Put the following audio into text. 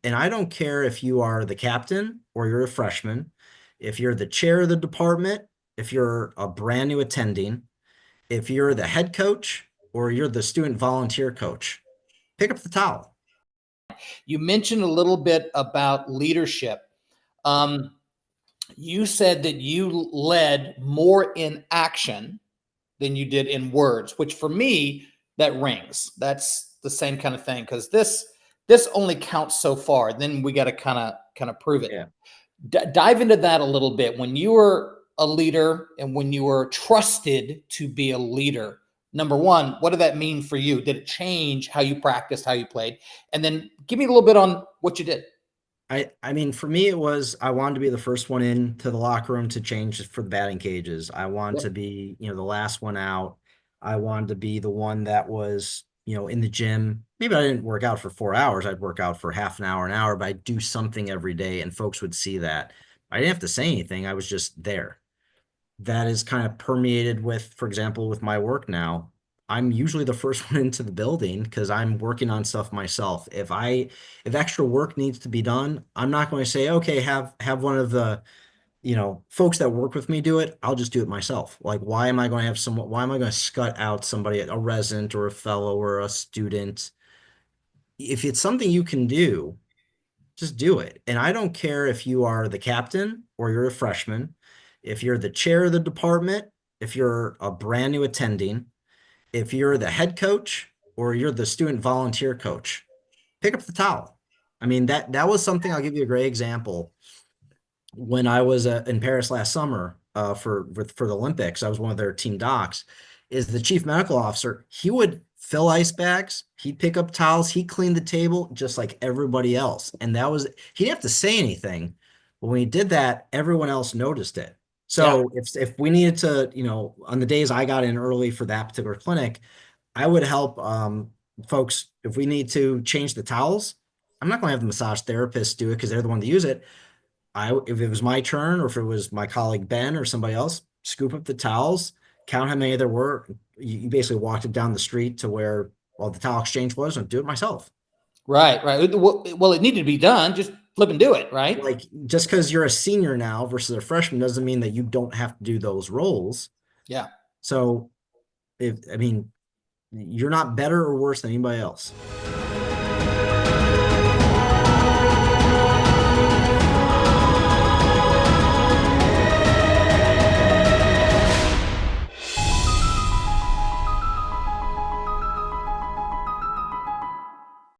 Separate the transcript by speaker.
Speaker 1: And I don't care if you are the captain or you're a freshman, if you're the chair of the department, if you're a brand new attending, if you're the head coach or you're the student volunteer coach, pick up the towel.
Speaker 2: You mentioned a little bit about leadership. Um, you said that you led more in action than you did in words, which for me, that rings. That's the same kind of thing, because this only counts so far. Then we got to kind of prove it.
Speaker 1: Yeah.
Speaker 2: Dive into that a little bit. When you were a leader and when you were trusted to be a leader, number one, what did that mean for you? Did it change how you practiced, how you played? And then give me a little bit on what you did.
Speaker 1: I mean, for me, it was I wanted to be the first one into the locker room to change for the batting cages. I wanted to
Speaker 2: Yep.
Speaker 1: be, the last one out. I wanted to be the one that was, in the gym. Maybe I didn't work out for 4 hours. I'd work out for half an hour, but I'd do something every day and folks would see that. I didn't have to say anything. I was just there. That is kind of permeated with, for example, with my work now. I'm usually the first one into the building because I'm working on stuff myself. If extra work needs to be done, I'm not going to say, okay, have one of the, folks that work with me do it. I'll just do it myself. Like, why am I going to scut out somebody, a resident or a fellow or a student? If it's something you can do, just do it. And I don't care if you are the captain or you're a freshman, if you're the chair of the department, if you're a brand new attending, if you're the head coach or you're the student volunteer coach, pick up the towel. I mean, that was something. I'll give you a great example. When I was in Paris last summer for the Olympics, I was one of their team docs. Is the chief medical officer? He would fill ice bags, he'd pick up towels, he'd clean the table just like everybody else, and he didn't have to say anything, but when he did that, everyone else noticed it.
Speaker 2: Yeah.
Speaker 1: So if we needed to, on the days I got in early for that particular clinic, I would help folks if we need to change the towels. I'm not going to have the massage therapist do it because they're the one to use it. If it was my turn or if it was my colleague Ben or somebody else, scoop up the towels, count how many there were. You basically walked it down the street to where the towel exchange was, and do it myself.
Speaker 2: Right. Right. Well, it needed to be done. Just flip and do it. Right.
Speaker 1: Like, just because you're a senior now versus a freshman doesn't mean that you don't have to do those roles.
Speaker 2: Yeah.
Speaker 1: So, I mean, you're not better or worse than anybody else.